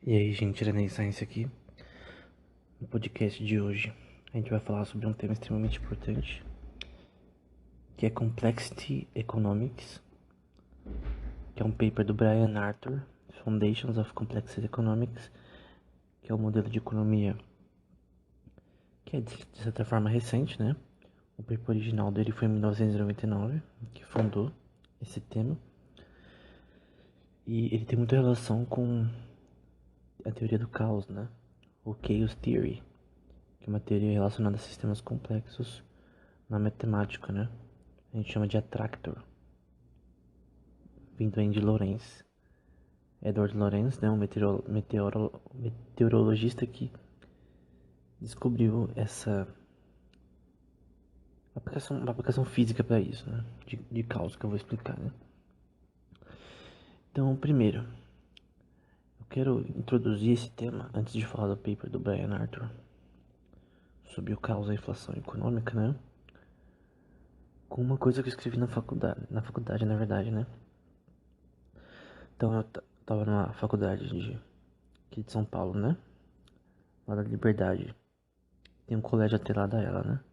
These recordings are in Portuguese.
E aí, gente, Renaissance aqui. No podcast de hoje, a gente vai falar sobre um tema extremamente importante, que é Complexity Economics, que é um paper do Brian Arthur, Foundations of Complexity Economics, que é um modelo de economia que é, de certa forma, recente, né? O paper original dele foi em 1999, que fundou esse tema. E ele tem muita relação com a teoria do caos, né? O Chaos Theory, que é uma teoria relacionada a sistemas complexos na matemática, né? A gente chama de attractor, vindo aí de Lorenz. Edward Lorenz, né, um meteorologista que descobriu essa uma aplicação física para isso, né, de caos que eu vou explicar, né. Então, primeiro, eu quero introduzir esse tema antes de falar do paper do Brian Arthur sobre o caos da inflação econômica, né, com uma coisa que eu escrevi na faculdade, na verdade, né. Então, eu tava na faculdade aqui de São Paulo, né, lá da Liberdade. Tem um colégio atrelado a ela, né,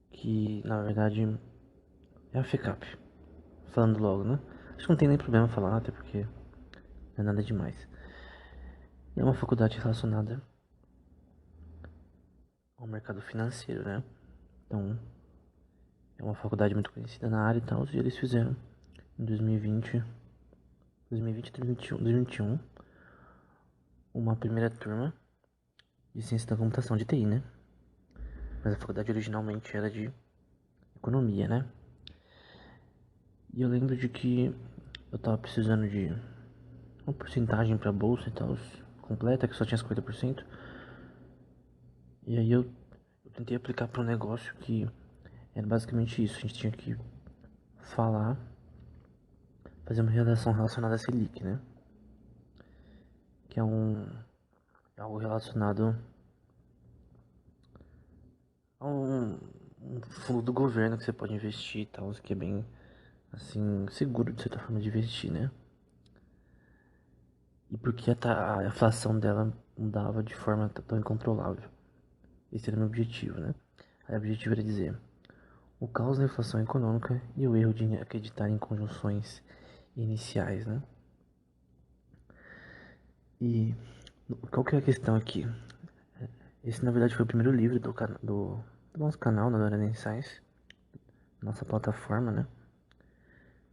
que na verdade é a FECAP. Falando logo, né? Acho que não tem nem problema falar, até porque não é nada demais. É uma faculdade relacionada ao mercado financeiro, né? Então, é uma faculdade muito conhecida na área e tal, e eles fizeram em 2021, uma primeira turma de ciência da computação de TI, né? Mas a faculdade originalmente era de economia, né? E eu lembro de que eu tava precisando de uma porcentagem pra bolsa e tal, completa, que só tinha 50%. E aí eu tentei aplicar para um negócio que era basicamente isso. A gente tinha que falar, fazer uma redação relacionada a Selic, né? Que é algo relacionado a um fundo do governo que você pode investir e tal, que é bem, assim, seguro de certa forma de investir, né? E porque a inflação dela mudava de forma tão incontrolável. Esse era o meu objetivo, né? Aí o objetivo era dizer o caos da inflação econômica e o erro de acreditar em conjunções iniciais, né? E qual que é a questão aqui? Esse, na verdade, foi o primeiro livro do nosso canal, na Dora Science, nossa plataforma, né?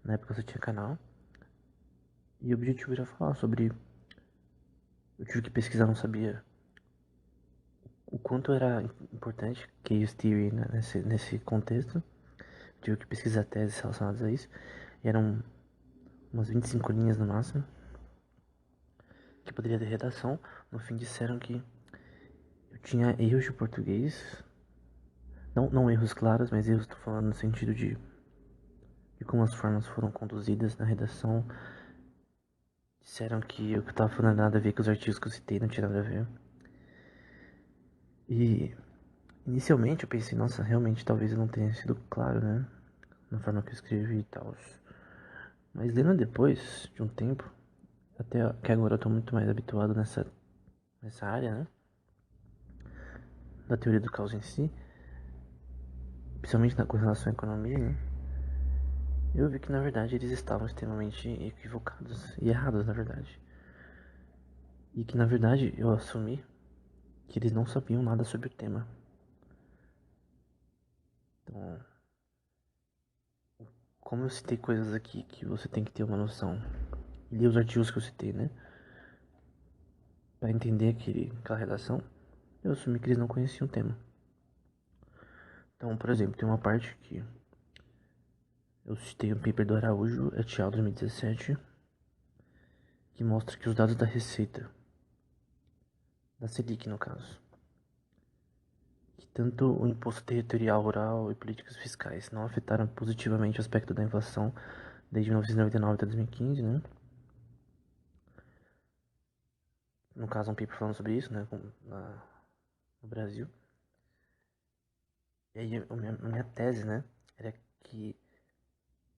Na época eu só tinha canal. E o objetivo era falar sobre. Eu tive que pesquisar, não sabia o quanto era importante Chaos Theory, né, nesse contexto. Eu tive que pesquisar teses relacionadas a isso. E eram umas 25 linhas no máximo, que poderia ter redação. No fim disseram que eu tinha erros de português. Não erros claros, mas erros, tô falando no sentido de como as formas foram conduzidas na redação. Disseram que o que eu tava falando nada a ver com os artigos que eu citei, não tinha nada a ver. E inicialmente eu pensei, nossa, realmente talvez eu não tenha sido claro, né? Na forma que eu escrevi e tal. Mas lendo depois de um tempo, até que agora eu tô muito mais habituado nessa área, né? Da teoria do caos em si, principalmente com relação à economia, né? Eu vi que na verdade eles estavam extremamente equivocados e errados, na verdade. E que na verdade eu assumi que eles não sabiam nada sobre o tema. Então, como eu citei coisas aqui que você tem que ter uma noção, e li os artigos que eu citei, né? Pra entender aquela redação, eu assumi que eles não conheciam o tema. Então, por exemplo, tem uma parte que eu citei um paper do Araújo, et al. 2017, que mostra que os dados da Receita, da Selic no caso, que tanto o imposto territorial rural e políticas fiscais não afetaram positivamente o aspecto da inflação desde 1999 até 2015, né? No caso, um paper falando sobre isso, né, no Brasil. E aí, a minha tese, né, era que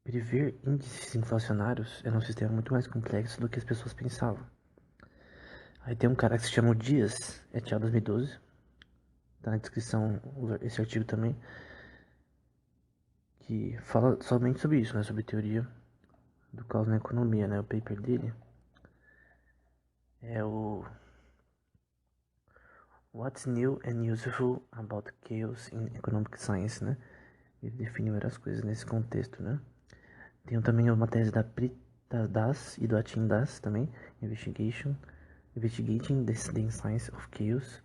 prever índices inflacionários era um sistema muito mais complexo do que as pessoas pensavam. Aí tem um cara que se chama o Dias, et al. 2012. Tá na descrição esse artigo também. Que fala somente sobre isso, né? Sobre teoria do caos na economia, né? O paper dele é o What's New and Useful About Chaos in Economic Science, né? Ele define várias coisas nesse contexto, né? Tem também uma tese da Prita Das e do Atin Das também, Investigating the Science of Chaos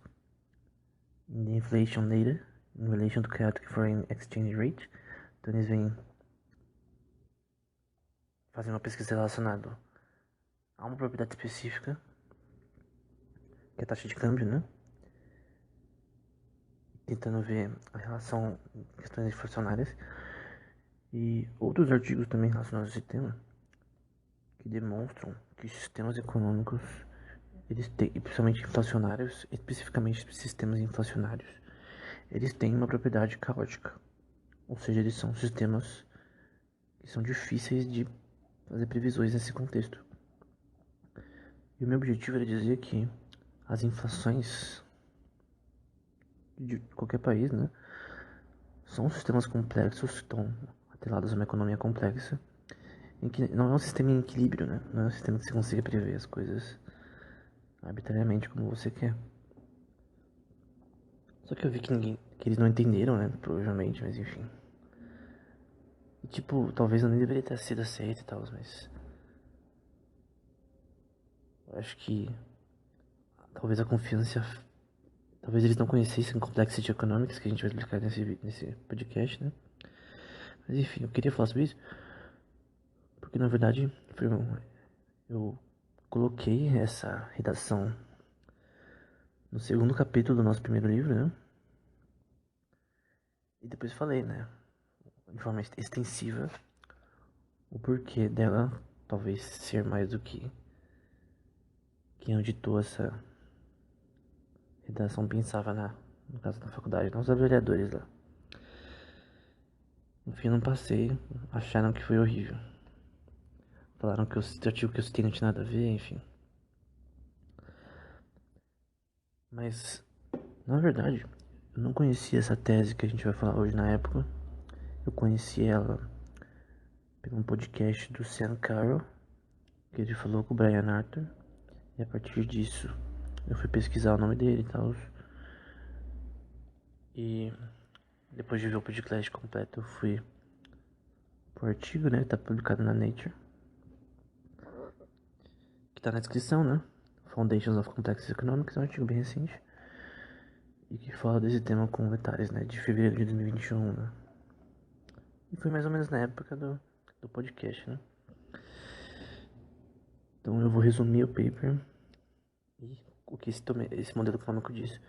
in the Inflation Data in Relation to Chaotic Foreign Exchange Rate. Então eles vêm fazer uma pesquisa relacionada a uma propriedade específica, que é a taxa de câmbio, né? Tentando ver a relação em questões inflacionárias e outros artigos também relacionados a esse tema que demonstram que sistemas econômicos, eles têm, principalmente inflacionários, especificamente sistemas inflacionários, eles têm uma propriedade caótica, ou seja, eles são sistemas que são difíceis de fazer previsões nesse contexto. E o meu objetivo era dizer que as inflações de qualquer país, né, são sistemas complexos, estão atrelados a uma economia complexa, em que não é um sistema em equilíbrio, né? Não é um sistema que você consiga prever as coisas arbitrariamente como você quer. Só que eu vi que eles não entenderam, né? Provavelmente, mas enfim. E tipo, talvez eu nem deveria ter sido aceito e tal, mas eu acho que talvez a confiança. Talvez eles não conhecessem Complexity Economics, que a gente vai explicar nesse podcast, né? Mas enfim, eu queria falar sobre isso, porque na verdade eu coloquei essa redação no segundo capítulo do nosso primeiro livro, né? E depois falei, né? De forma extensiva, o porquê dela talvez ser mais do que quem auditou essa redação pensava no caso da faculdade, não os avaliadores lá. No fim, eu não passei, acharam que foi horrível. Falaram que o artigo que eu citei não tinha nada a ver, enfim. Mas, na verdade, eu não conhecia essa tese que a gente vai falar hoje na época. Eu conheci ela por um podcast do Sam Carroll, que ele falou com o Brian Arthur. E a partir disso, eu fui pesquisar o nome dele e tal. E depois de ver o podcast completo, eu fui pro artigo, né? Tá publicado na Nature. Que tá na descrição, né? Foundations of Complex Economics, é um artigo bem recente. E que fala desse tema com detalhes, né? De fevereiro de 2021, né? E foi mais ou menos na época do podcast, né? Então eu vou resumir o paper e o que esse modelo econômico diz.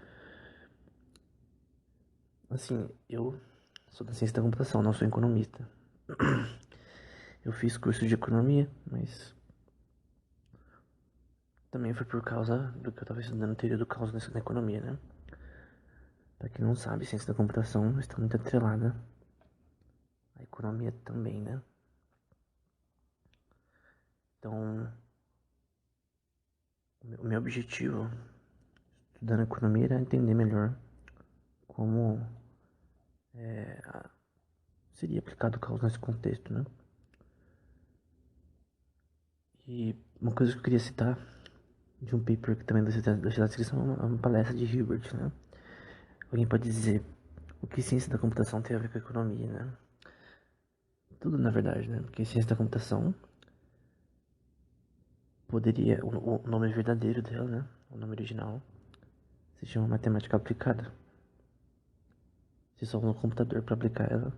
Assim, eu sou da ciência da computação, não sou economista. Eu fiz curso de economia, mas também foi por causa do que eu estava estudando teoria do caos na economia, né? Pra quem não sabe, ciência da computação está muito atrelada à economia também, né? Então, o meu objetivo estudando economia era entender melhor como seria aplicado o caos nesse contexto, né? E uma coisa que eu queria citar de um paper que também deixei na descrição é uma palestra de Hilbert, né? Alguém pode dizer o que ciência da computação tem a ver com a economia, né? Tudo na verdade, né? Porque ciência da computação poderia, o nome verdadeiro dela, né? O nome original se chama matemática aplicada. Você só usa um computador para aplicar ela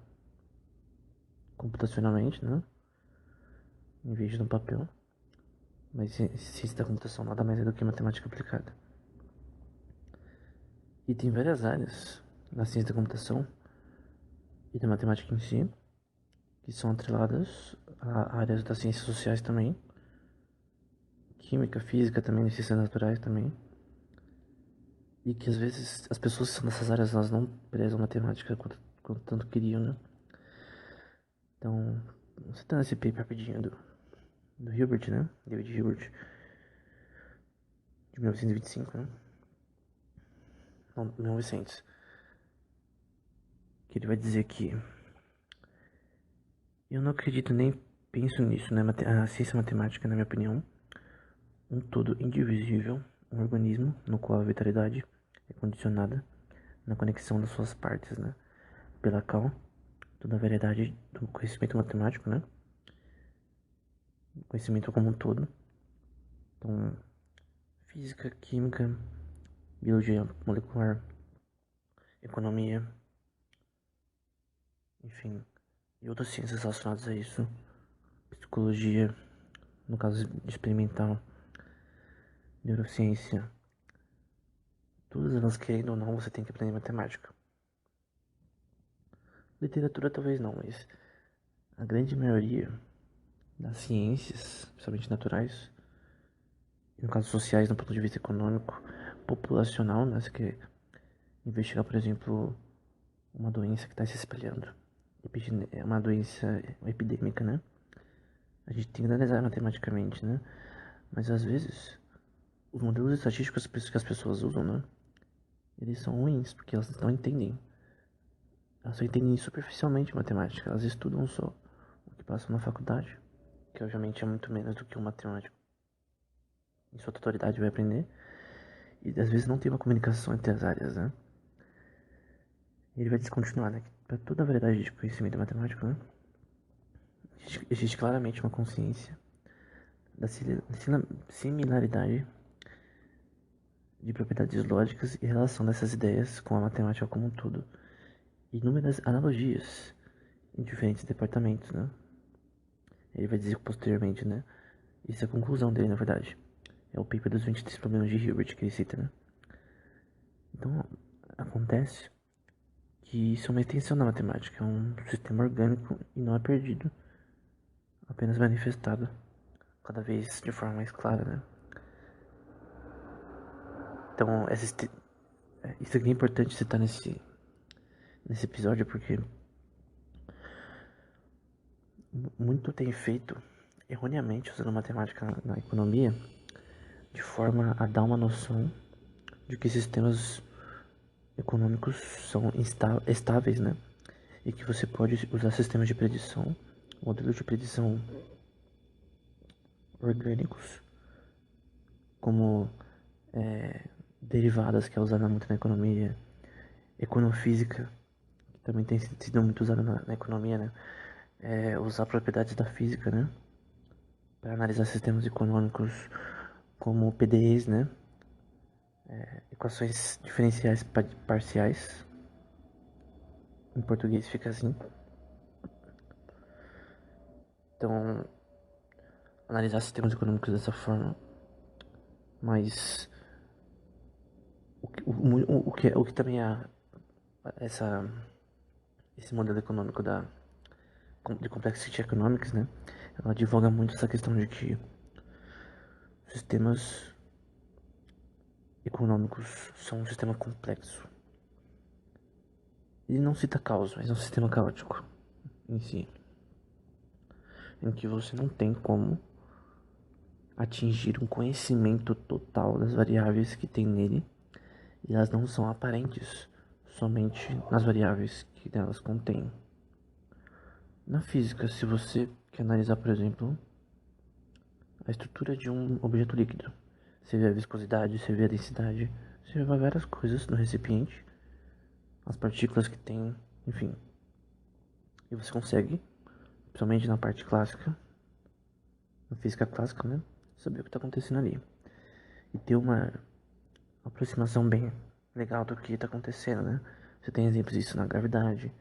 computacionalmente, né? Em vez de no papel. Mas ciência da computação nada mais é do que matemática aplicada. E tem várias áreas na ciência da computação e da matemática em si que são atreladas a áreas das ciências sociais também, química, física também, ciências naturais também. E que às vezes as pessoas que são dessas áreas elas não prezam matemática quanto tanto queriam, né? Então, citando esse paper rapidinho do Hilbert, né? David Hilbert. de 1925, né? Não, 1900. Que ele vai dizer que eu não acredito nem penso nisso, né? A ciência matemática, na minha opinião, um todo indivisível, um organismo no qual a vitalidade é condicionada na conexão das suas partes, né? Pela qual toda a variedade do conhecimento matemático, né? Conhecimento como um todo. Então, física, química, biologia molecular, economia, enfim, e outras ciências relacionadas a isso, psicologia, no caso experimental, neurociência, todas elas, querendo ou não, você tem que aprender matemática. Literatura talvez não, mas a grande maioria das ciências, principalmente naturais, e no caso sociais, no ponto de vista econômico, populacional, né? Você quer investigar, por exemplo, uma doença que está se espalhando. É uma doença epidêmica, né? A gente tem que analisar matematicamente, né? Mas às vezes, os modelos estatísticos que as pessoas usam, né? Eles são ruins, porque elas não entendem. Elas só entendem superficialmente matemática. Elas estudam só o que passam na faculdade, que obviamente é muito menos do que um matemático em sua totalidade vai aprender. E às vezes não tem uma comunicação entre as áreas, né? E ele vai descontinuar, né? Para toda a variedade de conhecimento matemático, né? Existe claramente uma consciência da similaridade de propriedades lógicas e relação dessas ideias com a matemática como um todo. Inúmeras analogias em diferentes departamentos, né? Ele vai dizer posteriormente, né? Isso é a conclusão dele, na verdade. É o paper dos 23 problemas de Hilbert que ele cita, né? Então, acontece que isso é uma extensão da matemática, é um sistema orgânico e não é perdido, apenas manifestado cada vez de forma mais clara, né? Então, isso aqui é importante citar nesse episódio porque muito tem feito erroneamente usando matemática na economia de forma a dar uma noção de que sistemas econômicos são estáveis, né? E que você pode usar sistemas de predição, modelos de predição orgânicos, como derivadas, que é usada muito na economia, econofísica, que também tem sido muito usada na economia, né? Usar propriedades da física, né? Para analisar sistemas econômicos como PDEs, né? Equações diferenciais parciais. Em português fica assim. Então, analisar sistemas econômicos dessa forma. Mas o que também é essa, esse modelo econômico de Complexity Economics, né? Ela advoga muito essa questão de que sistemas econômicos são um sistema complexo. Ele não cita caos, mas é um sistema caótico em si, em que você não tem como atingir um conhecimento total das variáveis que tem nele, e elas não são aparentes somente nas variáveis que elas contêm. Na física, se você quer analisar, por exemplo, a estrutura de um objeto líquido, você vê a viscosidade, você vê a densidade, você vê várias coisas no recipiente, as partículas que tem, enfim. E você consegue, principalmente na parte clássica, na física clássica, né, saber o que está acontecendo ali. E ter uma aproximação bem legal do que está acontecendo, né? Você tem exemplos disso na gravidade,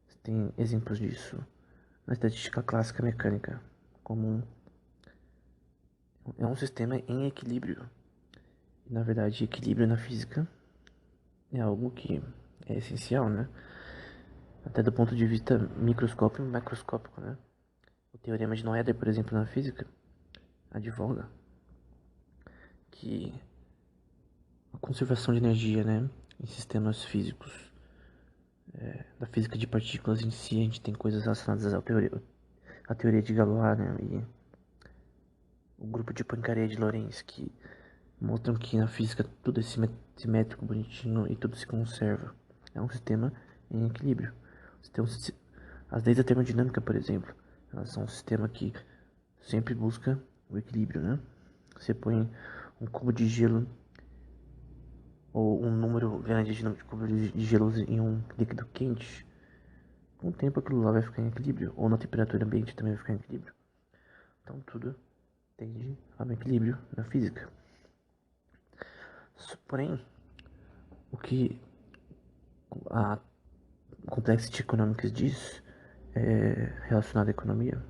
você tem exemplos disso na estatística clássica mecânica, como é um sistema em equilíbrio. E, na verdade, equilíbrio na física é algo que é essencial, né? Até do ponto de vista microscópico e macroscópico, né? O teorema de Noether, por exemplo, na física, advoga que a conservação de energia, né, em sistemas físicos, da física de partículas em si, a gente tem coisas relacionadas à teoria de Galois, né, e o grupo de Poincaré de Lorentz, que mostram que na física tudo é simétrico, bonitinho e tudo se conserva. É um sistema em equilíbrio. As leis da termodinâmica, por exemplo, elas são um sistema que sempre busca o equilíbrio, né? Você põe um cubo de gelo ou um número grande de cubos de gelo em um líquido quente, com o tempo aquilo lá vai ficar em equilíbrio, ou na temperatura ambiente também vai ficar em equilíbrio. Então tudo tende ao equilíbrio na física. Porém, o que a Complexity Economics diz relacionado à economia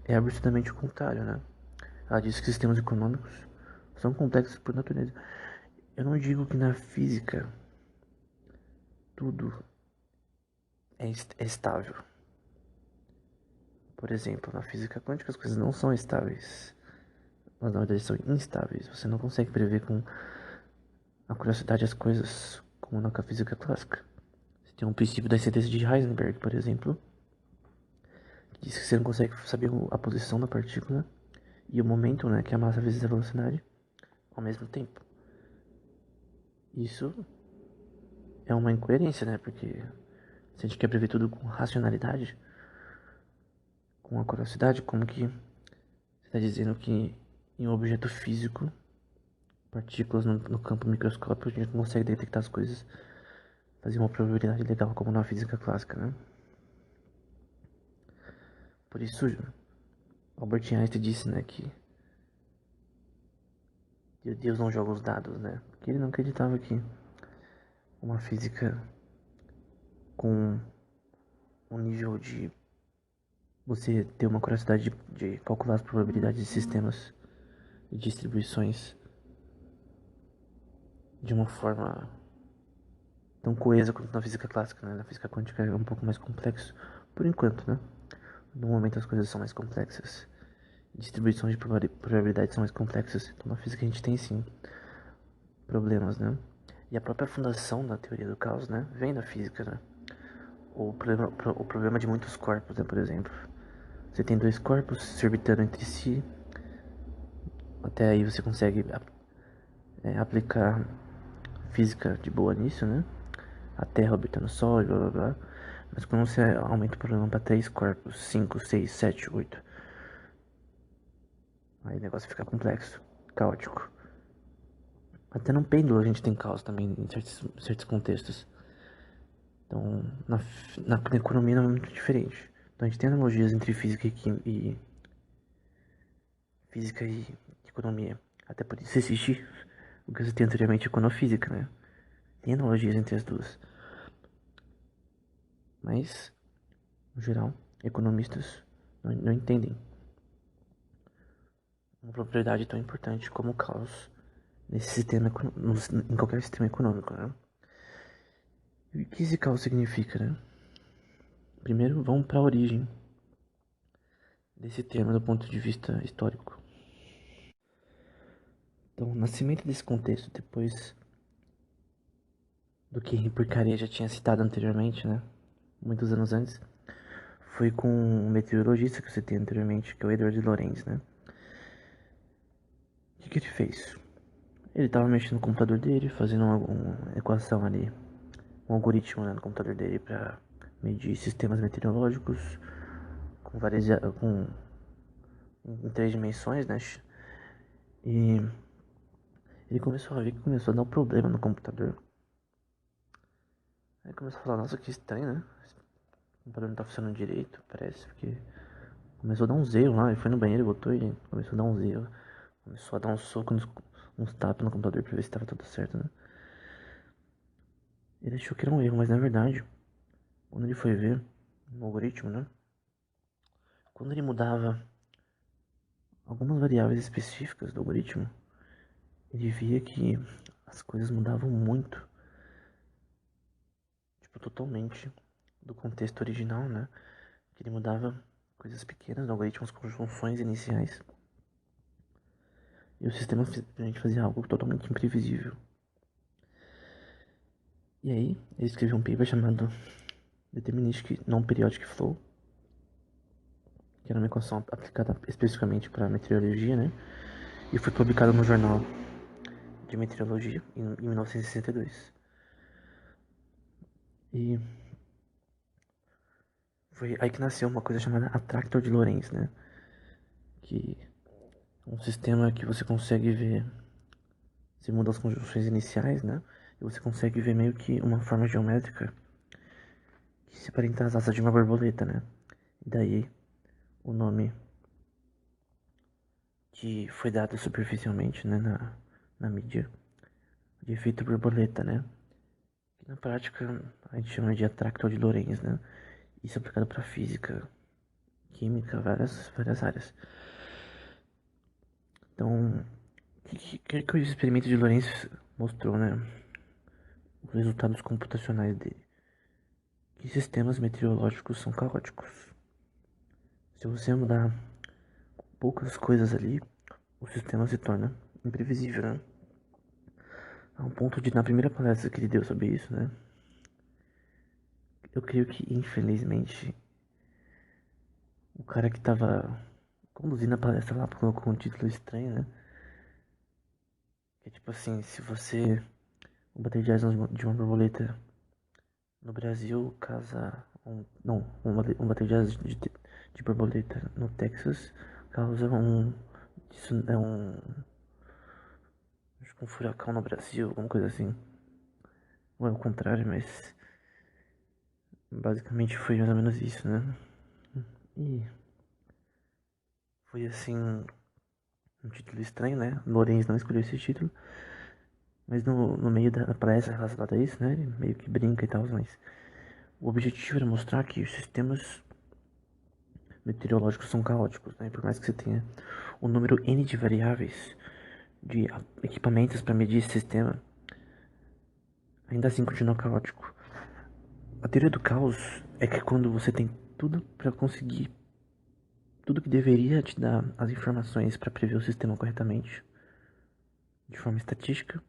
é absolutamente o contrário, né? Ela diz que sistemas econômicos são complexos por natureza. Eu não digo que na física tudo é estável. Por exemplo, na física quântica as coisas não são estáveis. Mas na verdade são instáveis. Você não consegue prever com a curiosidade as coisas como na física clássica. Você tem um princípio da sentença de Heisenberg, por exemplo, que diz que você não consegue saber a posição da partícula e o momento, né, que é a massa vezes a velocidade, ao mesmo tempo. Isso é uma incoerência, né? Porque se a gente quer prever tudo com racionalidade, com a curiosidade, como que você está dizendo que em um objeto físico, partículas no campo microscópico, a gente não consegue detectar as coisas, fazer uma probabilidade legal como na física clássica, né? Por isso, Albert Einstein disse, né, que Deus não joga os dados, né? Porque ele não acreditava que uma física com um nível de você ter uma curiosidade de calcular as probabilidades de sistemas e distribuições de uma forma tão coesa quanto na física clássica, né? Na física quântica é um pouco mais complexo, por enquanto, né? No momento as coisas são mais complexas, distribuições de probabilidades são mais complexas, então na física a gente tem sim problemas, né? E a própria fundação da teoria do caos, né, vem da física, né? O problema de muitos corpos, né, por exemplo. Você tem dois corpos se orbitando entre si, até aí você consegue aplicar física de boa nisso, né? A Terra orbitando o Sol e blá blá blá. Mas quando você aumenta o problema para três corpos, 5, 6, 7, 8, aí o negócio fica complexo, caótico. Até no pêndulo a gente tem caos também em certos contextos. Então, na economia não é muito diferente. Então a gente tem analogias entre física e economia. Até por isso existe o que você tem anteriormente econofísica, né? Tem analogias entre as duas. Mas, no geral, economistas não entendem uma propriedade tão importante como o caos nesse sistema, em qualquer sistema econômico, né? E o que esse caos significa, né? Primeiro, vamos para a origem desse termo do ponto de vista histórico. Então, o nascimento desse contexto, depois do que Poincaré já tinha citado anteriormente, né? Muitos anos antes, foi com um meteorologista que você tem anteriormente, que é o Edward Lorenz, né? O que ele fez? Ele estava mexendo no computador dele, fazendo uma equação ali, um algoritmo, né, no computador dele para medir sistemas meteorológicos com com em três dimensões, né? E ele começou a ver que começou a dar um problema no computador. Aí começou a falar, nossa, que estranho, né? O computador não tá funcionando direito, parece, porque começou a dar uns erros lá, ele foi no banheiro, voltou e começou a dar uns erros. Começou a dar uns tapas no computador pra ver se tava tudo certo, né? Ele achou que era um erro, mas na verdade, quando ele foi ver no algoritmo, né? Quando ele mudava algumas variáveis específicas do algoritmo, ele via que as coisas mudavam muito, tipo, totalmente do contexto original, né? Que ele mudava coisas pequenas no algoritmo, as conjunções iniciais. E o sistema simplesmente fazia algo totalmente imprevisível. E aí, ele escreveu um paper chamado Deterministic Non-Periodic Flow, que era uma equação aplicada especificamente para meteorologia, né? E foi publicado no jornal de meteorologia em 1962. E foi aí que nasceu uma coisa chamada atractor de Lorentz, né? Que é um sistema que você consegue ver, você muda as conjunções iniciais, né? E você consegue ver meio que uma forma geométrica que se aparenta as asas de uma borboleta, né? E daí o nome que foi dado superficialmente, né, na mídia, de efeito borboleta, né? Que na prática a gente chama de atractor de Lorentz, né? Isso é aplicado para física, química, várias áreas. Então, o experimento de Lorentz mostrou, né? Os resultados computacionais dele. Que sistemas meteorológicos são caóticos. Se você mudar poucas coisas ali, o sistema se torna imprevisível, né? A um ponto de, na primeira palestra que ele deu sobre isso, né? Eu creio que, infelizmente, o cara que tava conduzindo a palestra lá colocou um título estranho, né? Que é tipo assim, se você bater de asas de uma borboleta no Brasil, causa não, um bater de asas de borboleta no Texas causa isso é acho que um furacão no Brasil, alguma coisa assim. Ou é o contrário, mas basicamente foi mais ou menos isso, né? E foi assim, um título estranho, né? Lorenz não escolheu esse título, mas no meio da palestra relacionada a isso, né? Ele meio que brinca e tal, mas o objetivo era mostrar que os sistemas meteorológicos são caóticos, né? Por mais que você tenha um número N de variáveis, de equipamentos para medir esse sistema, ainda assim continua caótico. A teoria do caos é que quando você tem tudo para conseguir, tudo que deveria te dar as informações para prever o sistema corretamente, de forma estatística,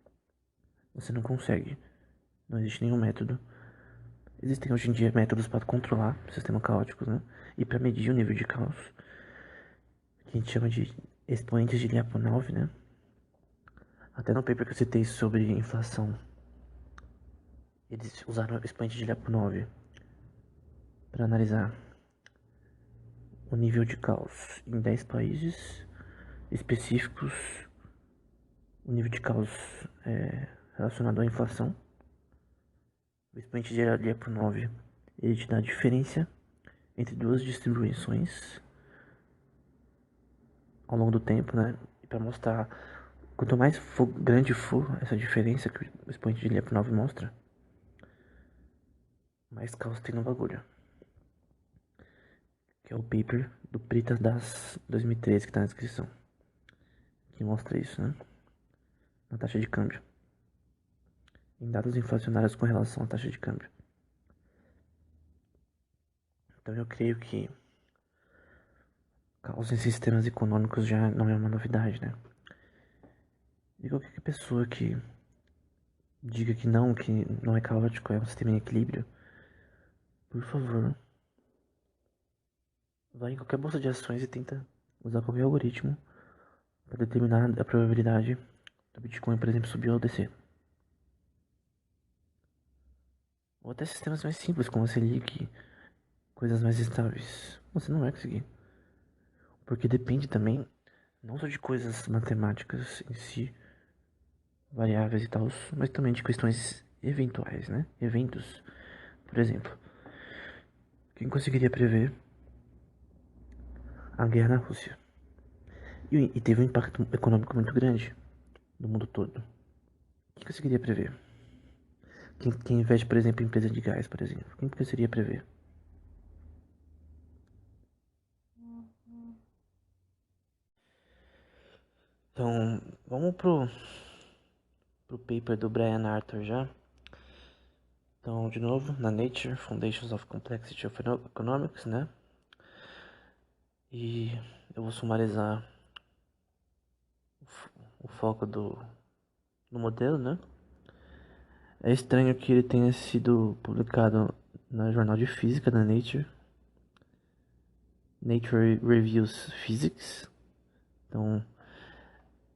você não consegue. Não existe nenhum método. Existem hoje em dia métodos para controlar sistemas caóticos, né? E para medir o nível de caos, que a gente chama de expoentes de Lyapunov, né? Até no paper que eu citei sobre inflação, eles usaram o expoente de Lyapunov para analisar o nível de caos em 10 países específicos, o nível de caos relacionado à inflação. O expoente de Lyapunov, ele te dá a diferença entre duas distribuições ao longo do tempo, né? E para mostrar quanto mais grande for essa diferença que o expoente de Lyapunov mostra, mais caos tem no bagulho. Que é o paper do Pritas das 2013 que tá na descrição. Que mostra isso, né? Na taxa de câmbio. Em dados inflacionários com relação à taxa de câmbio. Então eu creio que caos em sistemas econômicos já não é uma novidade, né? E qualquer pessoa que diga que não é caótico, é um sistema em equilíbrio, por favor, vai em qualquer bolsa de ações e tenta usar qualquer algoritmo para determinar a probabilidade do Bitcoin, por exemplo, subir ou descer. Ou até sistemas mais simples, como a Selic, coisas mais estáveis. Você não vai conseguir. Porque depende também, não só de coisas matemáticas em si, variáveis e tal, mas também de questões eventuais, né? Eventos. Por exemplo, quem conseguiria prever a guerra na Rússia? E teve um impacto econômico muito grande no mundo todo. Quem conseguiria prever? Quem investe, por exemplo, em empresa de gás, por exemplo. Quem conseguiria prever? Então, vamos pro paper do Brian Arthur já. Então, de novo, na Nature, Foundations of Complexity of Economics, né? E eu vou sumarizar o foco do modelo, né? É estranho que ele tenha sido publicado na Jornal de Física da Nature, Nature Reviews Physics. Então,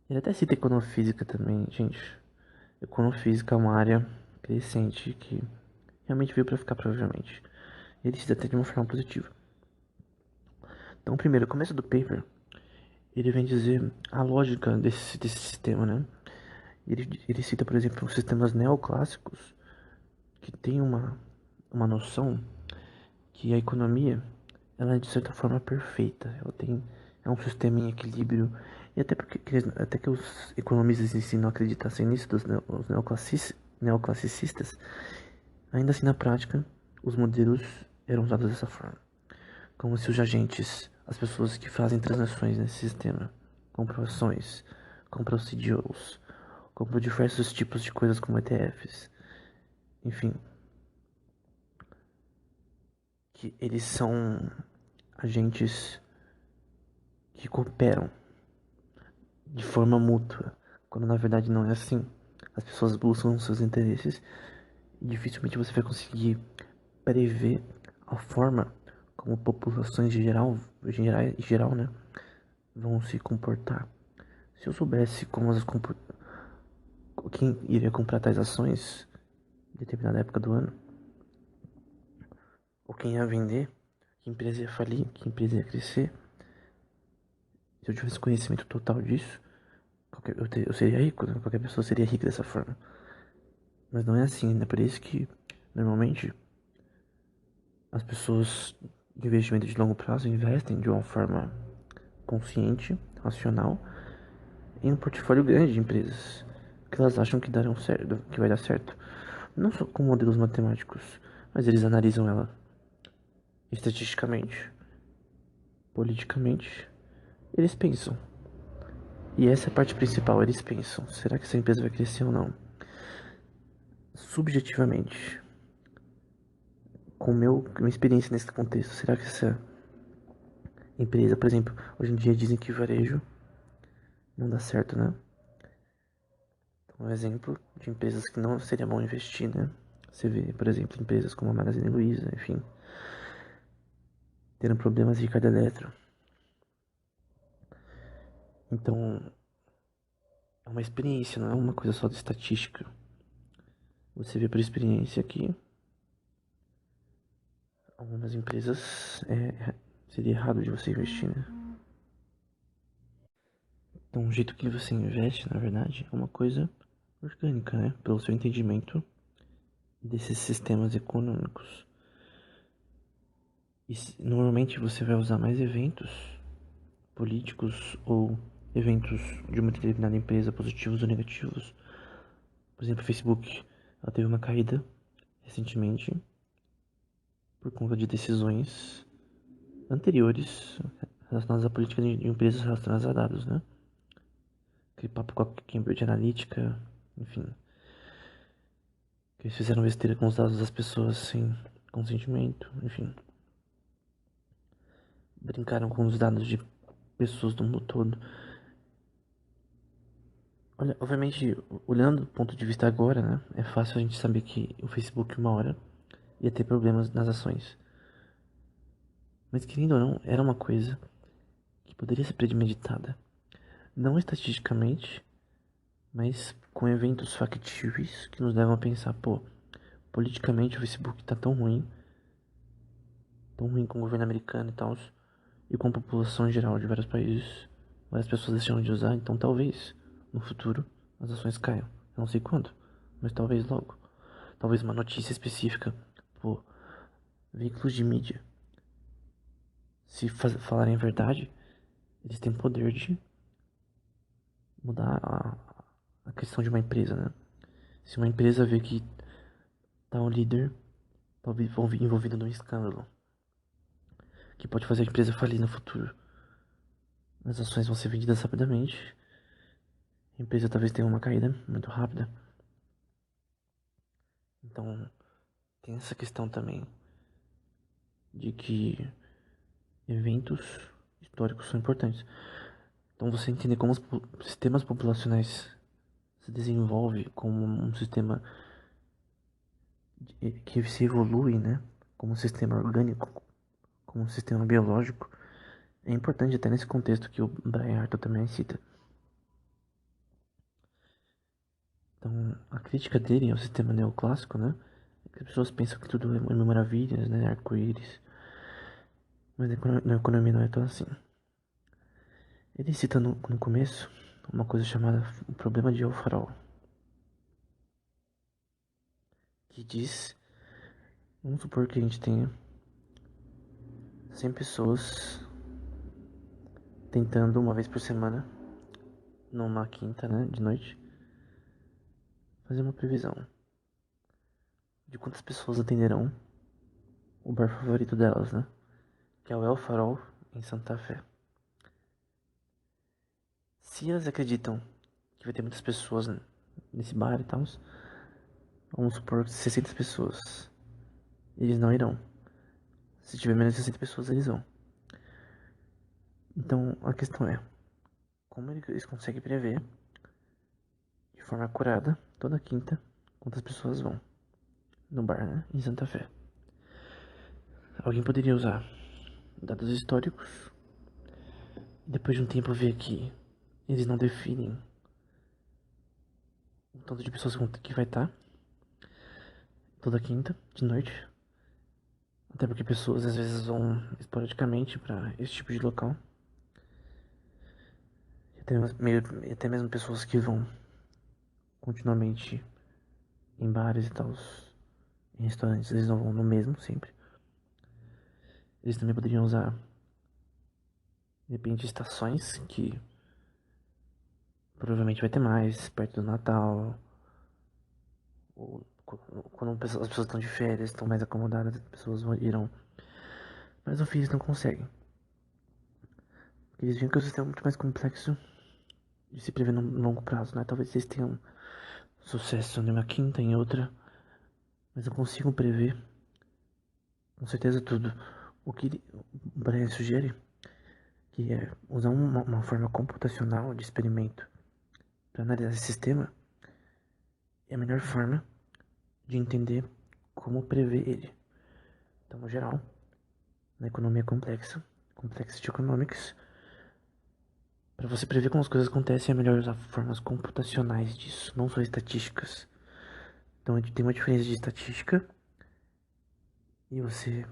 ele até cita econofísica também, gente. econofísica é uma área crescente que realmente veio para ficar, provavelmente. Ele diz até de uma forma positiva. Então, primeiro, o começo do paper, ele vem dizer a lógica desse sistema, né? Ele cita, por exemplo, os sistemas neoclássicos, que tem uma noção que a economia, ela é de certa forma perfeita. É um sistema em equilíbrio. E até porque até que os economistas em si não acreditassem nisso, os neoclassicistas, ainda assim na prática, os modelos eram usados dessa forma. Como se os agentes, as pessoas que fazem transações nesse sistema, compram ações, compram CDOs, compram diversos tipos de coisas como ETFs, enfim, que eles são agentes que cooperam de forma mútua, quando na verdade não é assim. As pessoas buscam seus interesses e dificilmente você vai conseguir prever a forma como populações em geral, né, vão se comportar. Se eu soubesse quem iria comprar tais ações em determinada época do ano, ou quem ia vender, que empresa ia falir, que empresa ia crescer, se eu tivesse conhecimento total disso, eu seria rico, né? Qualquer pessoa seria rica dessa forma. Mas não é assim, né? Por isso que, normalmente, as pessoas de investimento de longo prazo investem de uma forma consciente, racional, em um portfólio grande de empresas que elas acham que darão certo, que vai dar certo. Não só com modelos matemáticos, mas eles analisam ela estatisticamente, politicamente. Eles pensam. E essa é a parte principal, eles pensam. Será que essa empresa vai crescer ou não? Subjetivamente, com minha experiência nesse contexto, será que essa empresa, por exemplo, hoje em dia dizem que varejo não dá certo, né? Então, um exemplo de empresas que não seria bom investir, né? Você vê, por exemplo, empresas como a Magazine Luiza, enfim, tendo problemas de Ricardo Eletro. Então, é uma experiência, não é uma coisa só de estatística. Você vê por experiência que algumas empresas seria errado de você investir, né? Então, o jeito que você investe, na verdade, é uma coisa orgânica, né? Pelo seu entendimento desses sistemas econômicos. E normalmente você vai usar mais eventos políticos ou eventos de uma determinada empresa, positivos ou negativos. Por exemplo, o Facebook, ela teve uma caída recentemente por conta de decisões anteriores relacionadas à política de empresas relacionadas a dados, né? Aquele papo com a Cambridge Analytica, enfim, que eles fizeram besteira com os dados das pessoas sem consentimento, enfim. Brincaram com os dados de pessoas do mundo todo. Olha, obviamente, olhando do ponto de vista agora, né, é fácil a gente saber que o Facebook uma hora ia ter problemas nas ações. Mas querendo ou não, era uma coisa que poderia ser premeditada. Não estatisticamente, mas com eventos factíveis que nos levam a pensar, pô, politicamente o Facebook tá tão ruim com o governo americano e tal, e com a população em geral de vários países, várias pessoas deixando de usar, então talvez no futuro as ações caiam. Eu não sei quando, mas talvez logo. Talvez uma notícia específica, pô, veículos de mídia, se falarem a verdade, eles têm poder de mudar a questão de uma empresa, né? Se uma empresa vê que tá um líder talvez envolvido num escândalo que pode fazer a empresa falir no futuro, as ações vão ser vendidas rapidamente, a empresa talvez tenha uma caída muito rápida. Então, tem essa questão também de que eventos históricos são importantes. Então, você entender como os sistemas populacionais se desenvolve como um sistema que se evolui, né? Como um sistema orgânico, como um sistema biológico, é importante até nesse contexto que o Brian Hartle também cita. Então, a crítica dele ao sistema neoclássico, né? É que as pessoas pensam que tudo é mil maravilhas, né? Arco-íris. Mas na economia não é tão assim. Ele cita no começo uma coisa chamada o problema de El-Farol, que diz, vamos supor que a gente tenha 100 pessoas tentando uma vez por semana, numa quinta, né, de noite, fazer uma previsão de quantas pessoas atenderão o bar favorito delas, né, que é o El Farol em Santa Fé. Se elas acreditam que vai ter muitas pessoas nesse bar e tal, vamos supor 60 pessoas, eles não irão. Se tiver menos de 60 pessoas, eles vão. Então a questão é, como eles conseguem prever de forma acurada, toda quinta, quantas pessoas vão no bar, né, em Santa Fé. Alguém poderia usar dados históricos e depois de um tempo ver que eles não definem o tanto de pessoas que vai estar toda quinta de noite. Até porque pessoas às vezes vão esporadicamente para esse tipo de local. E até mesmo pessoas que vão continuamente em bares e tal, em restaurantes, eles não vão no mesmo sempre. Eles também poderiam usar, de repente, estações que provavelmente vai ter mais, perto do Natal, ou quando as pessoas estão de férias, estão mais acomodadas, as pessoas irão. Mas no fim eles não conseguem. Porque eles viram que o sistema é muito mais complexo de se prever no longo prazo, né? Talvez eles tenham sucesso em uma quinta, em outra, mas não consigam prever com certeza tudo. O que o Brian sugere, que é usar uma forma computacional de experimento para analisar esse sistema, é a melhor forma de entender como prever ele. Então, no geral, na economia complexa, Complexity Economics, para você prever como as coisas acontecem, é melhor usar formas computacionais disso, não só estatísticas. Então, tem uma diferença de estatística e você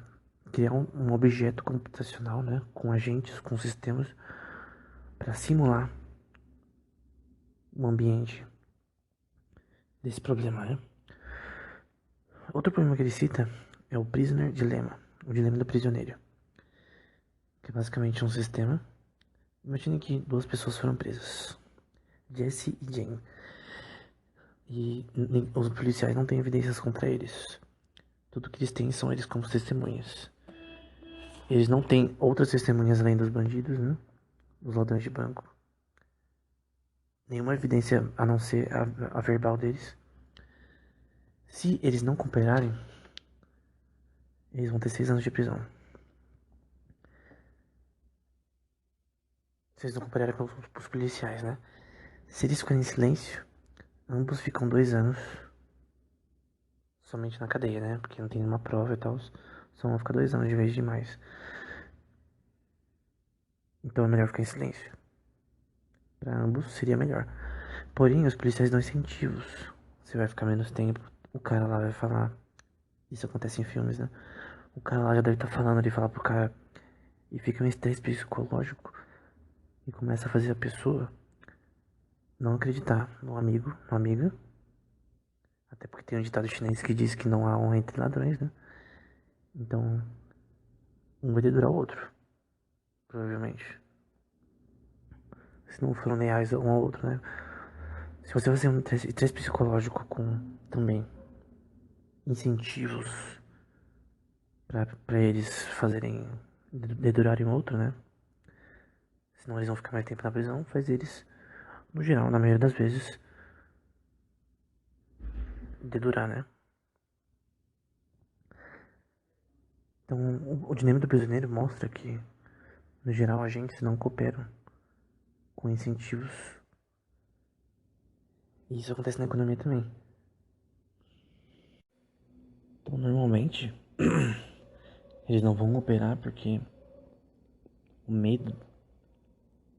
criar um objeto computacional, né, com agentes, com sistemas, para simular um ambiente desse problema, né? Outro problema que ele cita é o Prisoner Dilemma, o dilema do prisioneiro, que é basicamente um sistema. Imagine que duas pessoas foram presas, Jesse e Jane, e os policiais não têm evidências contra eles. Tudo que eles têm são eles como testemunhas. Eles não têm outras testemunhas além dos bandidos, né? Dos ladrões de banco. Nenhuma evidência a não ser a verbal deles. Se eles não cooperarem, eles vão ter 6 anos de prisão. Se eles não cooperarem com os policiais, né? Se eles ficarem em silêncio, ambos ficam 2 anos somente na cadeia, né? Porque não tem nenhuma prova e tal. Só vão ficar 2 anos de vez de mais. Então é melhor ficar em silêncio. Para ambos seria melhor. Porém, os policiais dão incentivos. Você vai ficar menos tempo. O cara lá vai falar. Isso acontece em filmes, né? O cara lá já deve estar falando, ele fala pro cara. E fica um estresse psicológico. E começa a fazer a pessoa não acreditar no amigo, na amiga. Até porque tem um ditado chinês que diz que não há honra entre ladrões, né? Então, um vai dedurar o outro. Provavelmente. Se não foram leais um ao outro, né? Se você fazer um estresse psicológico com também incentivos pra eles fazerem dedurarem o outro, né? Senão eles vão ficar mais tempo na prisão, faz eles, no geral, na maioria das vezes, dedurar, né? Então, o dilema do prisioneiro mostra que, no geral, agentes não cooperam com incentivos. E isso acontece na economia também. Então, normalmente, eles não vão cooperar porque o medo,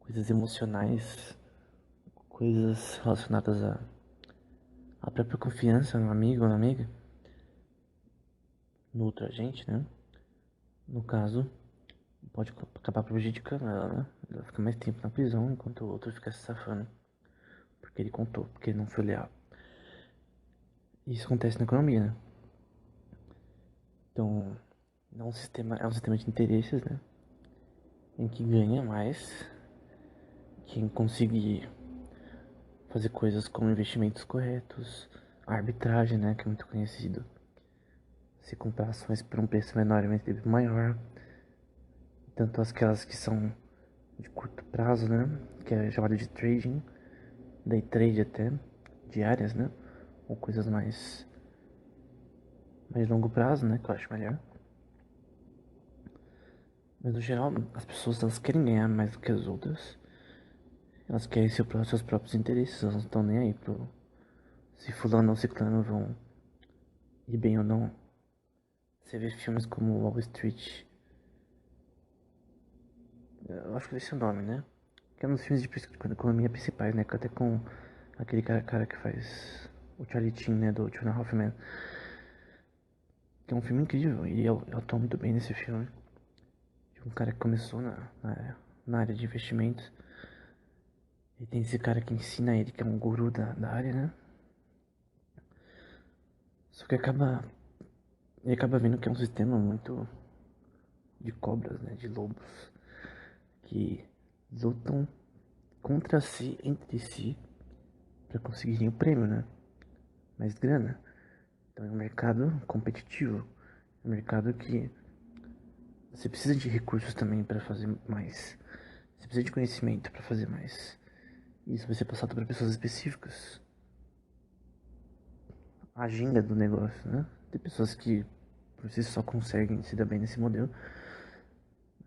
coisas emocionais, coisas relacionadas a a própria confiança no amigo ou na amiga, no outro agente, né? No caso, pode acabar prejudicando ela, né? Ela fica mais tempo na prisão enquanto o outro fica se safando. Porque ele contou, porque ele não foi leal. Isso acontece na economia, né? Então, é um sistema de interesses, né? Em que ganha mais quem conseguir fazer coisas como investimentos corretos, a arbitragem, né? Que é muito conhecido. Se comprar ações por um preço menor e um tempo maior. Tanto aquelas que são de curto prazo, né? Que é chamado de trading, day trade até, diárias, né? Ou coisas mais longo prazo, né? Que eu acho melhor. Mas no geral, as pessoas elas querem ganhar mais do que as outras. Elas querem seus próprios interesses, elas não estão nem aí pro se fulano ou ciclano vão ir bem ou não. Você vê filmes como Wall Street, eu acho que esse é o nome, né? Que é um dos filmes de economia principais, né? Até com aquele cara que faz o Charlie Sheen, né? Do Two and a Half Men. Que é um filme incrível e eu atua muito bem nesse filme. Um cara que começou na área de investimentos. E tem esse cara que ensina ele, que é um guru da área, né? Só que ele acaba vendo que é um sistema muito de cobras, né? De lobos. Que lutam contra si, entre si, para conseguirem o prêmio, né? Mais grana. Então é um mercado competitivo. É um mercado que você precisa de recursos também para fazer mais. Você precisa de conhecimento para fazer mais. Isso vai ser passado para pessoas específicas. A agenda do negócio, né? Tem pessoas que por si só conseguem se dar bem nesse modelo.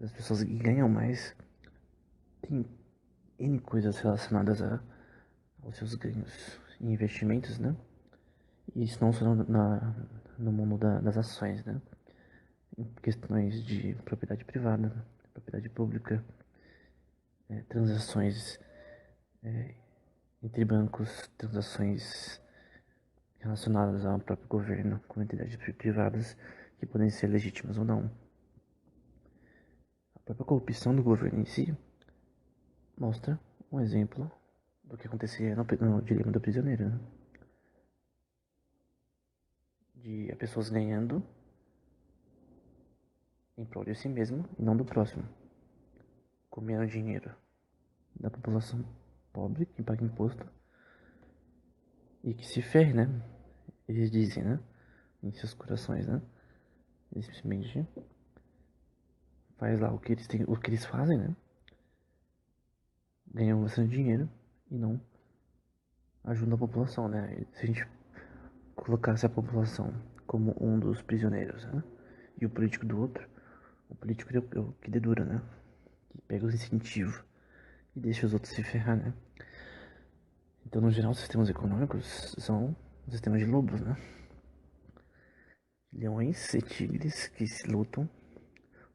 As pessoas que ganham mais têm N coisas relacionadas aos seus ganhos em investimentos, né? E isso não só no mundo das ações, né? Em questões de propriedade privada, propriedade pública, transações entre bancos, transações relacionadas ao próprio governo com entidades privadas que podem ser legítimas ou não. A própria corrupção do governo em si mostra um exemplo do que acontecia no dilema do prisioneiro, né? De pessoas ganhando em prol de si mesmo e não do próximo, comendo dinheiro da população pobre que paga imposto e que se ferre, né? Eles dizem, né? Em seus corações, né? Eles simplesmente faz lá o que eles fazem, né? Ganham bastante dinheiro e não ajudam a população, né? Se a gente colocasse a população como um dos prisioneiros, né? E o político do outro, o político é o que dedura, né? Que pega os incentivos e deixa os outros se ferrar, né? Então, no geral, os sistemas econômicos são sistemas de lobos, né? Leões e tigres que se lutam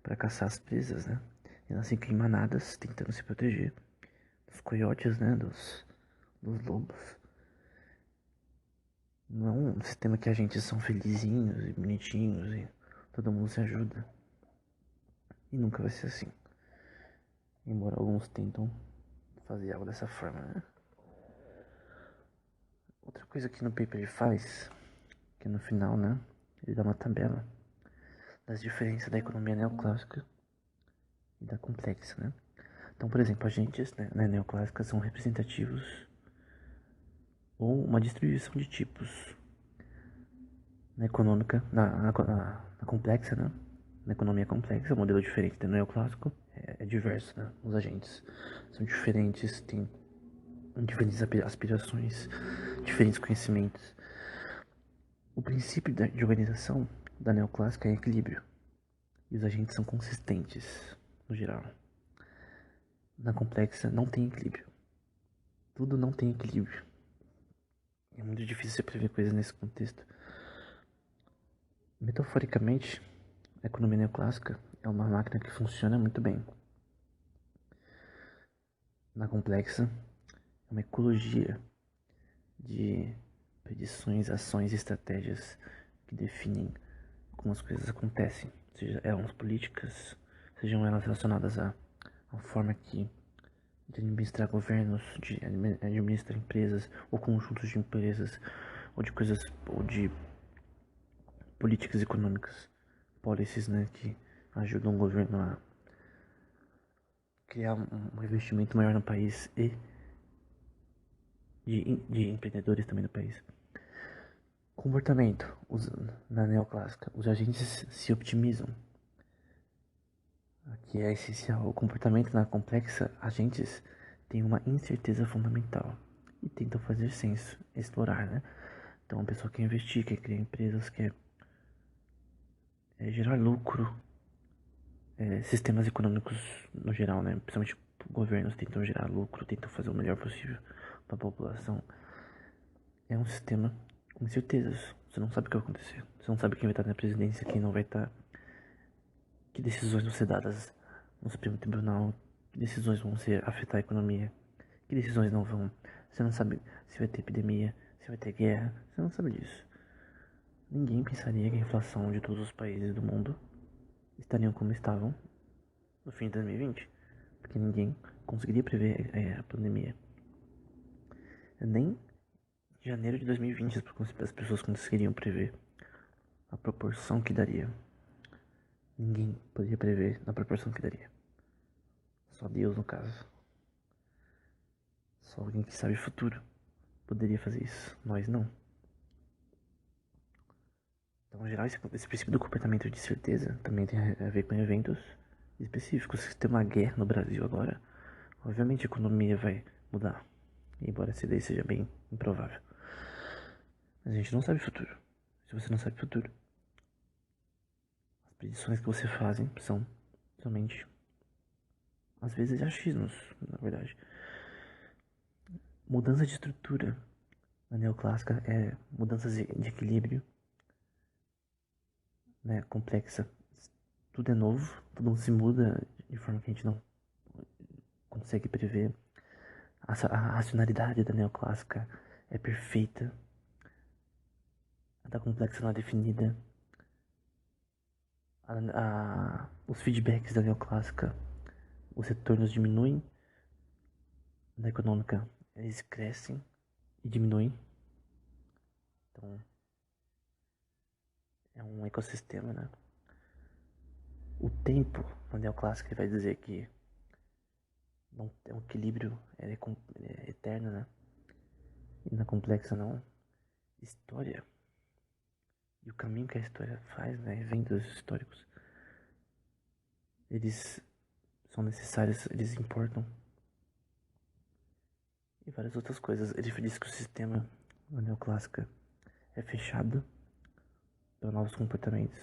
para caçar as presas, né? E elas ficam em manadas tentando se proteger dos coiotes, né? Dos lobos. Não é um sistema que a gente são felizinhos e bonitinhos e todo mundo se ajuda. E nunca vai ser assim. Embora alguns tentam fazer algo dessa forma, né? Outra coisa que no paper ele faz, que no final, né? Ele dá uma tabela das diferenças da economia neoclássica e da complexa, né? Então, por exemplo, agentes, né, na neoclássica são representativos ou uma distribuição de tipos. Na econômica, na complexa, né? Na economia complexa, o modelo diferente do neoclássico é diverso, né? Os agentes são diferentes, têm diferentes aspirações, diferentes conhecimentos. O princípio de organização da neoclássica é equilíbrio, e os agentes são consistentes, no geral. Na complexa não tem equilíbrio. Tudo não tem equilíbrio. É muito difícil você prever coisas nesse contexto. Metaforicamente, a economia neoclássica é uma máquina que funciona muito bem. Na complexa, é uma ecologia de predições, ações e estratégias que definem como as coisas acontecem, seja elas políticas, sejam elas relacionadas à forma de administrar governos, de administrar empresas ou conjuntos de empresas, ou de coisas, ou de políticas econômicas, policies, né, que ajudam o governo a criar um investimento maior no país e de empreendedores também no país. Comportamento. Na neoclássica, os agentes se optimizam. Aqui é essencial. O comportamento na complexa, agentes têm uma incerteza fundamental e tentam fazer senso, explorar, né? Então, a pessoa quer investir, quer criar empresas, quer gerar lucro. Sistemas econômicos no geral, né? Principalmente governos tentam gerar lucro, tentam fazer o melhor possível para a população. É um sistema com incertezas. Você não sabe o que vai acontecer. Você não sabe quem vai estar na presidência, quem não vai estar. Que decisões vão ser dadas no Supremo Tribunal. Que decisões vão afetar a economia. Que decisões não vão. Você não sabe se vai ter epidemia, se vai ter guerra. Você não sabe disso. Ninguém pensaria que a inflação de todos os países do mundo estariam como estavam no fim de 2020. Porque ninguém conseguiria prever a pandemia. Nem em janeiro de 2020 as pessoas conseguiriam prever a proporção que daria. Ninguém poderia prever na proporção que daria. Só Deus, no caso. Só alguém que sabe o futuro poderia fazer isso. Nós não. Então, em geral, esse princípio do comportamento de certeza também tem a ver com eventos específicos. Se tem uma guerra no Brasil agora, obviamente a economia vai mudar. Embora essa ideia seja bem improvável. Mas a gente não sabe o futuro. Se você não sabe o futuro, as predições que você fazem são somente, às vezes, achismos, na verdade. Mudança de estrutura na neoclássica é mudanças de equilíbrio, né, complexa. Tudo é novo, tudo se muda de forma que a gente não consegue prever. A racionalidade da neoclássica é perfeita, a da complexa não é definida. Os feedbacks da neoclássica, os retornos diminuem, da econômica eles crescem e diminuem. Então é um ecossistema, né? O tempo na neoclássica vai dizer que não é um equilíbrio, é eterno, né? E na complexa não. História e o caminho que a história faz, né? Eventos históricos, eles são necessários, eles importam. E várias outras coisas. Ele diz que o sistema na neoclássica é fechado para novos comportamentos.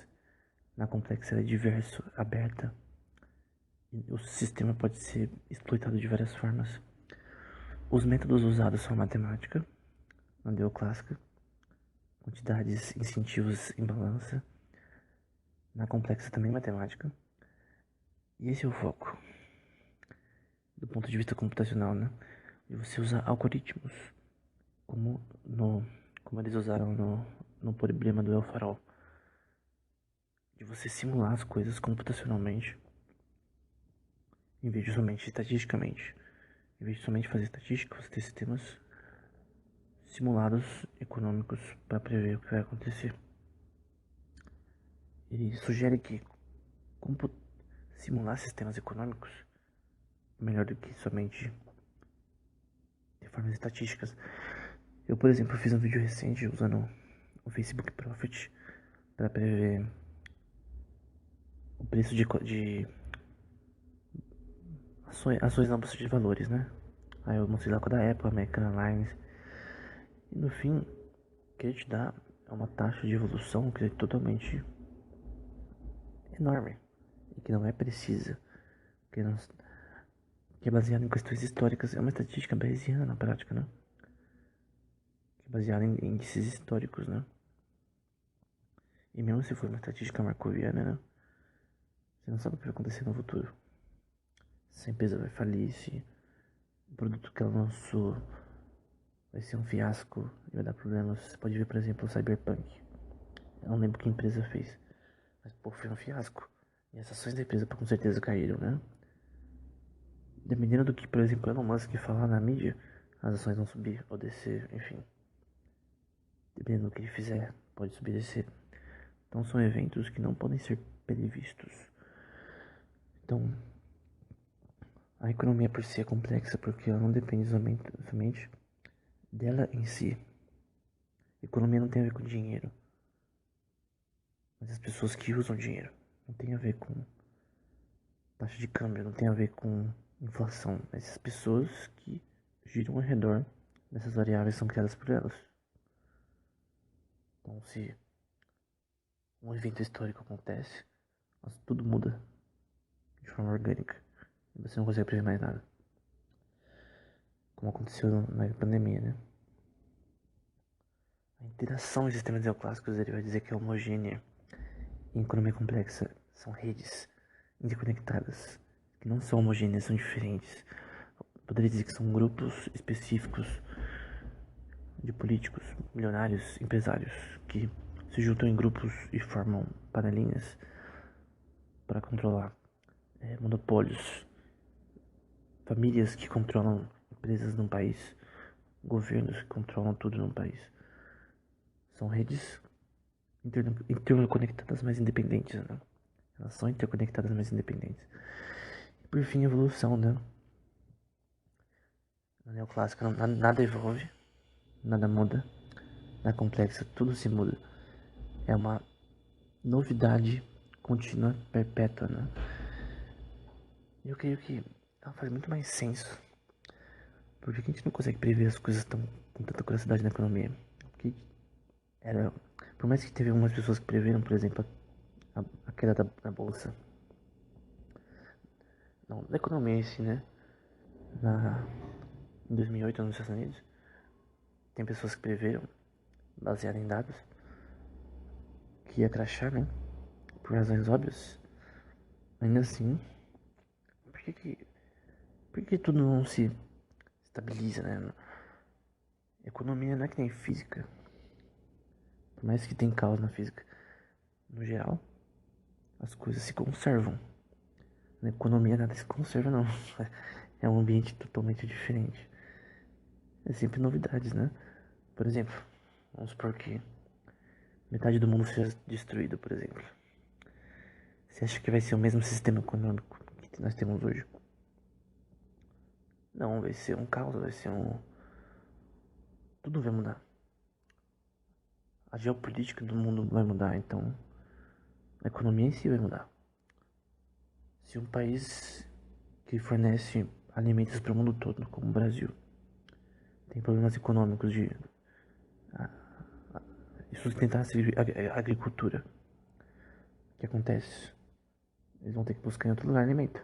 Na complexa é diverso, aberta. E o sistema pode ser exploitado de várias formas. Os métodos usados são a matemática, na neoclássica, quantidades, incentivos em balança. Na complexa também matemática. E esse é o foco, do ponto de vista computacional, né? De você usar algoritmos, como, como eles usaram no problema do El Farol. De você simular as coisas computacionalmente, em vez de somente estatisticamente. Em vez de somente fazer estatística, você ter sistemas simulados econômicos para prever o que vai acontecer. Ele sugere que simular sistemas econômicos é melhor do que somente de formas estatísticas. Eu, por exemplo, fiz um vídeo recente usando o Facebook Profit para prever o preço de ações na bolsa de valores, né? Aí eu mostrei lá com a da Apple, American Airlines. E no fim, o que ele te dá é uma taxa de evolução que é totalmente enorme e que não é precisa, que, não, que é baseada em questões históricas. É uma estatística bayesiana na prática, né? Que é baseada em índices históricos, né? E mesmo se for uma estatística markoviana, né? Você não sabe o que vai acontecer no futuro. Se a empresa vai falir, se o produto que ela lançou vai ser um fiasco e vai dar problemas. Você pode ver, por exemplo, o Cyberpunk. Eu não lembro que empresa fez, mas pô, foi um fiasco. E as ações da empresa com certeza caíram, né? Dependendo do que, por exemplo, Elon Musk falar na mídia, as ações vão subir ou descer, enfim. Dependendo do que ele fizer, pode subir e descer. Então são eventos que não podem ser previstos. Então, a economia por si é complexa porque ela não depende somente dela em si. A economia não tem a ver com dinheiro, mas as pessoas que usam dinheiro. Não tem a ver com taxa de câmbio, não tem a ver com inflação, mas as pessoas que giram ao redor dessas variáveis são criadas por elas. Então, se um evento histórico acontece, tudo muda de forma orgânica e você não consegue prever mais nada. Como aconteceu na pandemia, né? A interação em sistemas neoclássicos ele vai dizer que é homogênea. Em economia complexa são redes interconectadas que não são homogêneas, são diferentes. Poderia dizer que são grupos específicos de políticos, milionários, empresários que se juntam em grupos e formam panelinhas para controlar monopólios, famílias que controlam empresas num país, governos que controlam tudo num país. São redes interconectadas, mas independentes, né? Elas são interconectadas, mas independentes. E por fim, a evolução, né? Na neoclássica nada evolve, nada muda. Na complexa tudo se muda. É uma novidade contínua, perpétua, né? Eu creio que ela faz muito mais senso. Porque a gente não consegue prever as coisas com tanta curiosidade na economia. Porque por mais que teve algumas pessoas que preveram, por exemplo, a queda da bolsa. Não, da economia em si, né? Em 2008 nos Estados Unidos. Tem pessoas que preveram, baseado em dados, que ia crashar, né? Por razões óbvias. Ainda assim, por que tudo não se estabiliza, né? Economia não é que nem física. Por mais que tem caos na física, no geral, as coisas se conservam. Na economia nada se conserva, não. É um ambiente totalmente diferente. É sempre novidades, né? Por exemplo, vamos supor que metade do mundo seja destruído, por exemplo. Você acha que vai ser o mesmo sistema econômico que nós temos hoje? Não, vai ser um caos, vai ser um... Tudo vai mudar. A geopolítica do mundo vai mudar, então a economia em si vai mudar. Se um país que fornece alimentos para o mundo todo, como o Brasil, tem problemas econômicos de sustentar a agricultura, o que acontece? Eles vão ter que buscar em outro lugar alimento.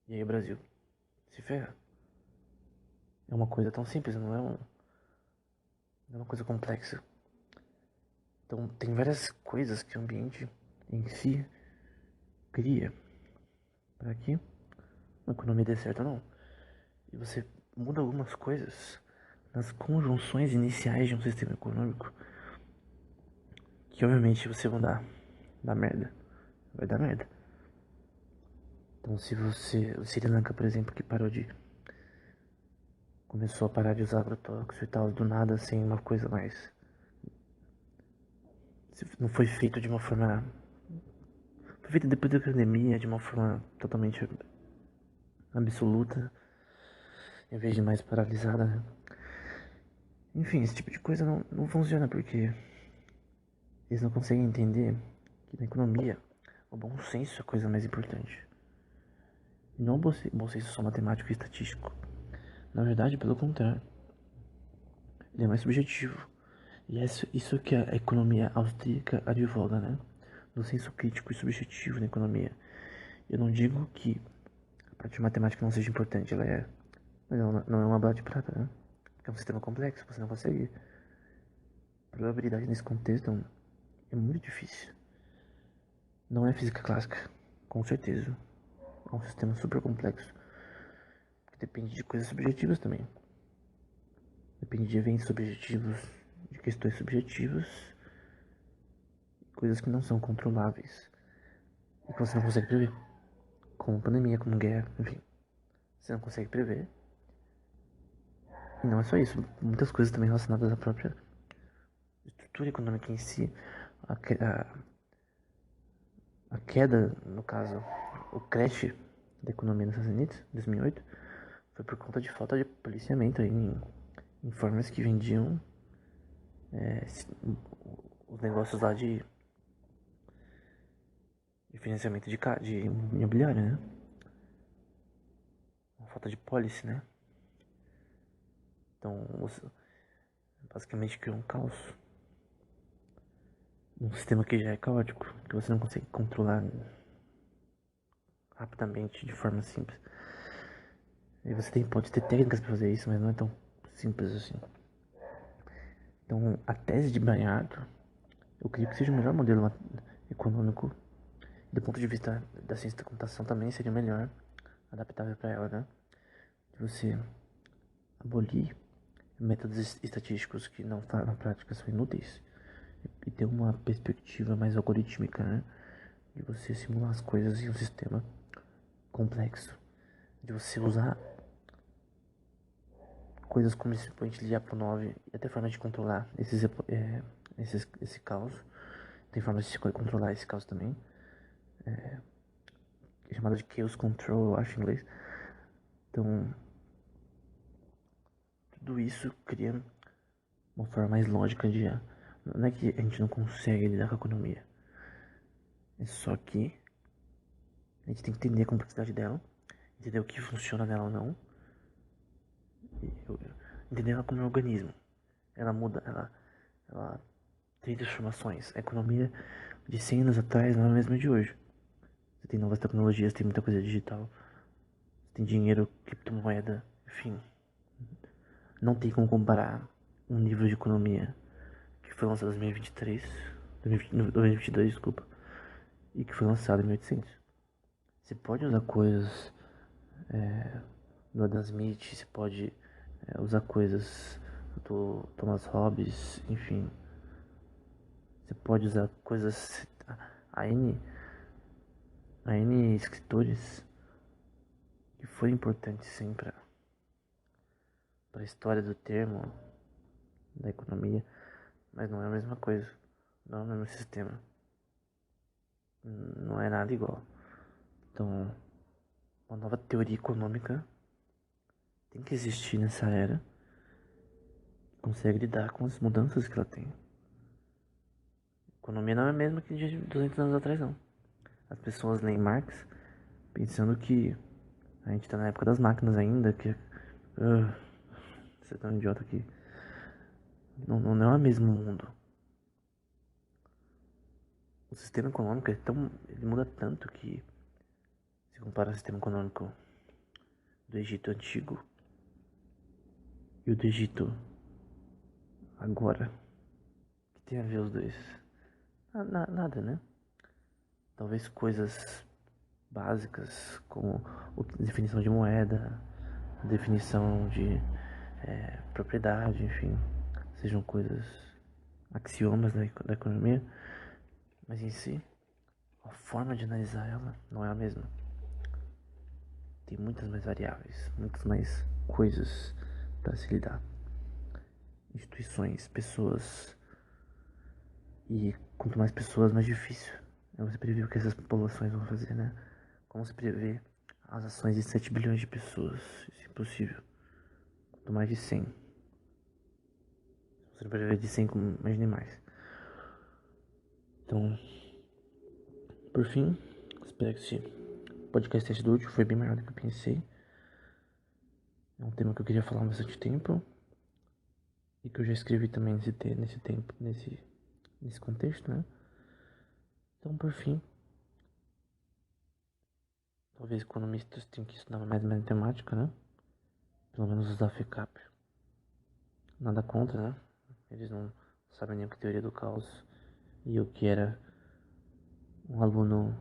E aí o Brasil se ferra. É uma coisa tão simples, não é uma coisa complexa. Então tem várias coisas que o ambiente em si cria para que a economia dê certo ou não. E você muda algumas coisas nas conjunções iniciais de um sistema econômico que obviamente você mudar dá merda. Vai dar merda. Então se você... O Sri Lanka, por exemplo, que começou a parar de usar agrotóxicos e tal, do nada, sem uma coisa mais... Não foi feito de uma forma... Foi feito depois da pandemia, de uma forma totalmente absoluta, em vez de mais paralisada, né? Enfim, esse tipo de coisa não funciona porque eles não conseguem entender que na economia o bom senso é a coisa mais importante. E não o bom senso só matemático e estatístico. Na verdade, pelo contrário, ele é mais subjetivo. E é isso que a economia austríaca advoga, né? Do senso crítico e subjetivo na economia. Eu não digo que a parte de matemática não seja importante, ela é. Mas não é uma bala de prata, né? É um sistema complexo, você não consegue. A probabilidade nesse contexto é muito difícil. Não é física clássica, com certeza. É um sistema super complexo, que depende de coisas subjetivas também. Depende de eventos subjetivos, de questões subjetivas, coisas que não são controláveis e que você não consegue prever. Como pandemia, como guerra, enfim. Você não consegue prever. E não é só isso, muitas coisas também relacionadas à própria estrutura econômica em si. A, a queda, no caso, o crash da economia nos Estados Unidos, em 2008, foi por conta de falta de policiamento em formas que vendiam os negócios lá de financiamento de imobiliário, né? Uma falta de policy, né? Então, basicamente criou um caos. Um sistema que já é caótico, que você não consegue controlar rapidamente, de forma simples. E você pode ter técnicas para fazer isso, mas não é tão simples assim. Então, a tese de Bayard, eu creio que seja o melhor modelo econômico. Do ponto de vista da ciência da computação também seria o melhor, adaptável para ela, né? De você abolir métodos estatísticos que não na prática são inúteis e ter uma perspectiva mais algorítmica, né? De você simular as coisas em um sistema complexo, de você usar coisas como esse point de Aponov e até formas de controlar esse caos. Tem formas de se controlar esse caos também, é chamada de Chaos Control, eu acho em inglês. Então, tudo isso cria uma forma mais lógica de. Não é que a gente não consegue lidar com a economia, é só que a gente tem que entender a complexidade dela, entender o que funciona nela ou não, e entender ela como um organismo. Ela muda, ela tem transformações. A economia de 100 anos atrás não é a mesma de hoje. Você tem novas tecnologias, tem muita coisa digital, você tem dinheiro, criptomoeda, enfim. Não tem como comparar um livro de economia que foi lançado em 2023, 2022, desculpa, e que foi lançado em 1800. Você pode usar coisas do Adam Smith, você pode usar coisas do Thomas Hobbes, enfim. Você pode usar coisas. A N, a N escritores que foi importante sim para a história do termo, da economia, mas não é a mesma coisa, não é o mesmo sistema, não é nada igual. Então, uma nova teoria econômica tem que existir nessa era que consegue lidar com as mudanças que ela tem. A economia não é a mesma que de 200 anos atrás, não. As pessoas leem Marx pensando que a gente tá na época das máquinas ainda, que você é tão idiota que não é o mesmo mundo. O sistema econômico ele muda tanto que se compara o sistema econômico do Egito antigo e o do Egito agora, que tem a ver os dois? Nada, né? Talvez coisas básicas como a definição de moeda, a definição de propriedade, enfim, sejam coisas axiomas da economia, mas em si, a forma de analisar ela não é a mesma. Tem muitas mais variáveis, muitas mais coisas para se lidar. Instituições, pessoas. E quanto mais pessoas, mais difícil é você prever o que essas populações vão fazer, né? Como se prever as ações de 7 bilhões de pessoas? Isso é impossível. Quanto mais de 100. Se você não prever de 100, imagine mais. Então, por fim, espero que esse podcast tenha sido útil. Foi bem maior do que eu pensei. É um tema que eu queria falar há bastante tempo. E que eu já escrevi também nesse tempo, nesse contexto, né? Então, por fim, talvez economistas tenham que estudar mais matemática, né? Pelo menos usar FCAP. Nada contra, né? Eles não sabem nem o que é teoria do caos. E eu que era um aluno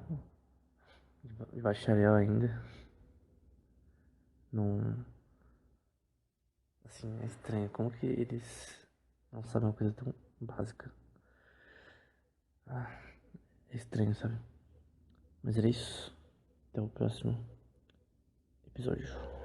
de bacharel ainda, não Assim, é estranho. Como que eles não sabem uma coisa tão básica? Ah, é estranho, sabe? Mas era isso. Até o próximo episódio.